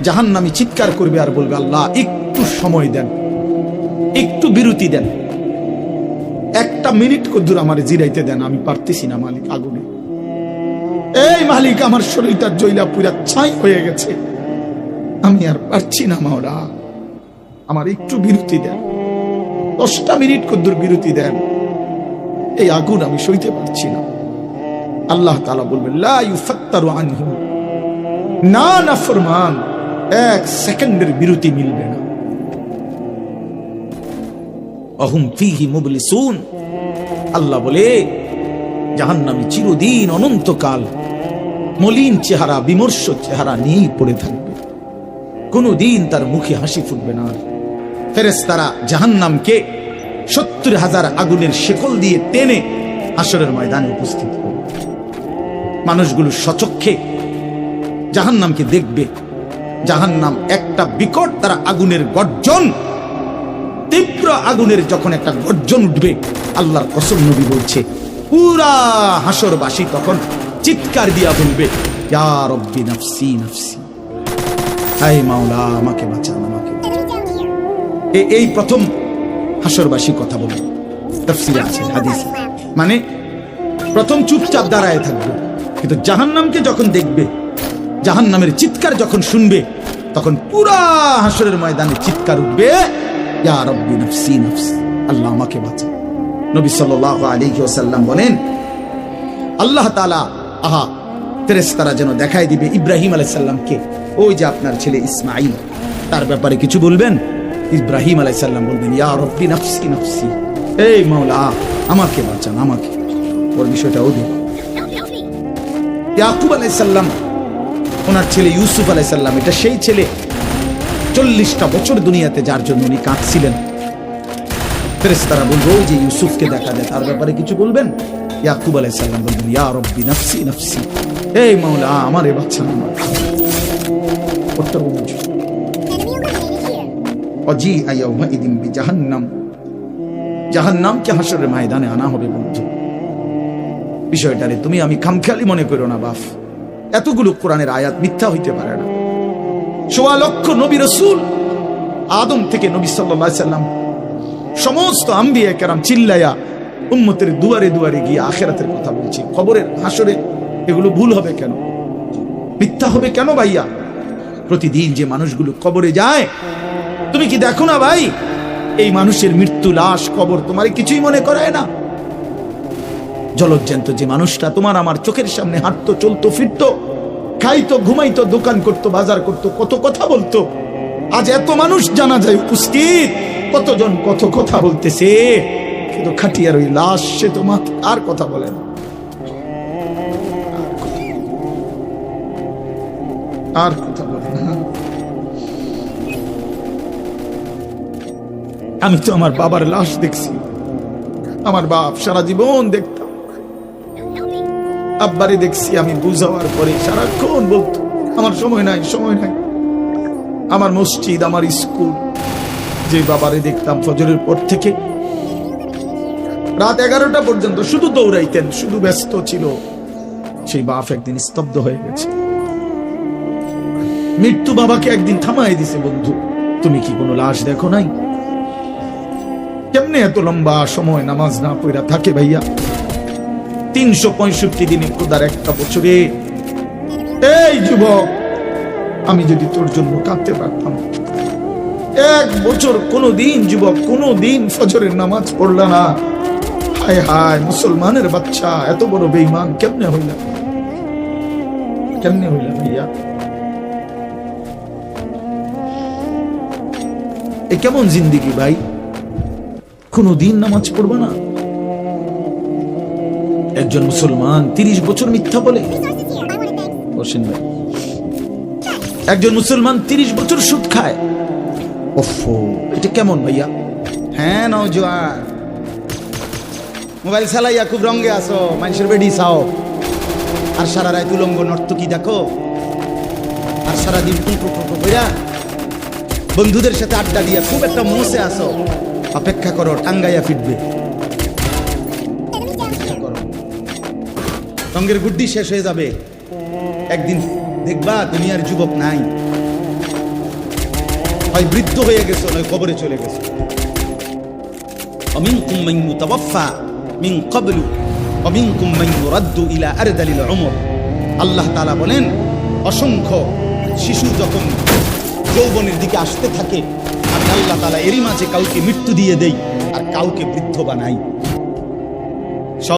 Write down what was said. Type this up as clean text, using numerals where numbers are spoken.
জাহান্নামী চিৎকার করবে আর বলবে, আল্লাহ একটু সময় দেন, একটু বিরতি দেন, একটা মিনিট কদ্দুর আমার জিরাইতে দেন, আমি পারতেছি না মালিক আগুনে। এই মালিক, আমার শরীরটা জ্বলা পুরা ছাই হয়ে গেছে, আমি আর পারছি না মাওলা, আমার একটু বিরতি দেন, 10টা মিনিট কদ্দুর বিরতি দেন, এই আগুন আমি সইতে পারছি না। আল্লাহ তাআলা বলবেন, লা ইউফাত্তারু আনহু, না নাফরমান, 1 সেকেন্ডের বিরতি মিলবে না। আহুম ফীহি মুবলিসুন, আল্লাহ বলে জাহান্নামী চিরদিন অনন্তকাল মলিন চেহারা, বিমর্ষ চেহারা নিয়ে পড়ে থাকবে, কোনদিন তার মুখে হাসি ফুটবে না। ফেরেশতারা জাহান্নামকে 70,000 আগুনের শেকল দিয়ে টেনে হাসরের ময়দানে উপস্থিত করবে। মানুষগুলো সচক্ষে জাহান্নামকে দেখবে। জাহান্নাম একটা বিকট তারা আগুনের গর্জন, তীব্র আগুনের যখন একটা গর্জন উঠবে, আল্লাহর কসম নবী বলছে, পুরা হাসরবাসী তখন চিৎকার দিয়া বলবে, ইয়া রব্বি নাফসি নাফসি, হায় মাওলা আমাকে বাঁচান, আমাকে বাঁচান। এই প্রথম হাসরবাসী কথা বলবে, তাফসীরে আছে, হাদিসে, মানে প্রথম চুপচাপ দাঁড়ায় থাকবে, কিন্তু জাহান্নামকে যখন দেখবে, জাহান্নামের চিৎকার যখন শুনবে, তখন পুরা হাসরের ময়দানে চিৎকার উঠবে, ইয়া রব্বি নাফসি নাফসি, আল্লাহ আমাকে বাঁচান। নবী সাল্লাল্লাহু আলাইহি ওয়াসাল্লাম বলেন, আল্লাহ তাআলা ফেরেশতারা যেন দেখায় দিবে ইব্রাহিম আলাইহিস সালামকে, ওই যে আপনার ছেলে ইসমাঈল, তার ব্যাপারে কিছু বলবেন। ইব্রাহিম আলাইহিস সালাম বলবেন, ইয়া রব্বি নাফসি নাফসি, এই মাওলা আমাকে বাঁচান, আমাকে। ওর বিষয়টা ওদের। ইয়াকুব আলাইহিস সালাম, ওনার ছেলে ইউসুফ আলাইহিস সালাম, এটা সেই ছেলে 40টা বছর দুনিয়াতে যার জন্য উনি কাঁদছিলেন। ফেরেশতারা বলবো, ওই যে ইউসুফকে দেখা যায়, তার ব্যাপারে কিছু বলবেন। ইয়াকুব আলাইহিস সালাম বলবেন, ইয়া রব্বি নাফসি নাফসি, এই মাওলা আমারে বাঁচান, আমাকে। অজি আয়াউমা ইদিন বিজাহান্নাম, জাহান্নামকে হাসরের ময়দানে আনা হবে। বন্ধু, বিষয়টারে তুমি আমি খামখেয়ালি মনে করো না বাপ, এতগুলো কোরআনের আয়াত মিথ্যা হইতে পারে না। 1.25 লক্ষ নবী রাসূল, আদম থেকে নবী সাল্লাল্লাহু আলাইহি সাল্লাম, সমস্ত আম্বিয়া কেরাম চিল্লায়া উম্মতের দুয়ারে দুয়ারে গিয়ে আখিরাতের কথা বলছি, কবরের হাসরে। এগুলো ভুল হবে কেন, মিথ্যা হবে কেন ভাইয়া? প্রতিদিন যে মানুষগুলো কবরে যায়, তুমি কি দেখো না ভাই, এই মানুষের মৃত্যু, লাশ, কবর তোমার কিছুই মনে করায় না? জলজ্জান্ত যে মানুষটা তোমার আমার চোখের সামনে হাঁটতো, চলতো, ফিরতো, খাইতো, ঘুমাইতো, দোকান করতো, বাজার করতো, কত কথা বলতো, আজ এত মানুষ জানা যায় উপস্থিত, কতজন কত কথা বলতেছে, কিন্তু খাটিয়ার ওই লাশ, সে তো আর কথা বলে না, আর কথা বলে না। আমি তো আমার বাবার লাশ দেখছি, আমার বাপ সারা জীবন দেখতাম, আব্বারে দেখছি আমি বুঝাওয়ার পরে সারাক্ষণ বলতো, আমার সময় নাই, সময় নাই। আমার মসজিদ, আমার স্কুল, যে বাবারে দেখতাম ফজরের পর থেকে রাত 11টা পর্যন্ত শুধু দৌড়াইতেন, শুধু ব্যস্ত ছিল, সেই বাপ একদিন স্তব্ধ হয়ে গেছে। মৃত্যু বাবাকে একদিন থামাই দিছে, বন্ধু তুমি কি কোনো লাশ দেখো নাই? কেমনে এত লম্বা সময় নামাজ না পড়া থাকে ভাইয়া? 365 দিনে খোদার একটা বছরে। এই যুবক, আমি যদি তোর জন্য কাঁদতে পারতাম, 1 বছর কোনদিন যুবক, কোনদিন ফজরের নামাজ পড়লা না, হায় হায় মুসলমানের বাচ্চা, এত বড় বেঈমান কেমনে হইলা, কেমনে হইলা ভাইয়া? এ কেমন জিন্দেগি ভাই? কোনদিন নামাজ পড়বা না? একজন মুসলমান 30 বছর মিথ্যা বলে, বসেন ভাই, একজন মুসলমান 30 বছর সুদ খায়, ওফো, এটা কেমন ভাইয়া? হ্যাঁ নওজোয়ান, মোবাইল চালাইয়া খুব রঙে আসো, মানুষের বেডি চাও, আর সারা রাত উলঙ্গ নর্তকী দেখো, আর সারাদিন কইরা বন্ধুদের সাথে আড্ডা দিয়া খুব একটা মোসে আসো, অপেক্ষা করো টাঙ্গাইয়া ফিরবে, অপেক্ষা করো, রঙের গুড্ডি শেষ হয়ে যাবে, একদিন দেখবা দুনিয়ার যুবক নাই, হয় বৃদ্ধ হয়ে গেছো নয় কবরে চলে গেছো। ومنكم من يتوفى من قبل ومنكم من يرد الى ارذل العمر। আল্লাহ তাআলা বলেন অসংখ্য শিশু যখন যৌবনের দিকে আসতে থাকে আমি আল্লাহ তাআলা এরই মাঝে কাউকে মৃত্যু দিয়ে দেই আর কাউকে বৃদ্ধ বানাই।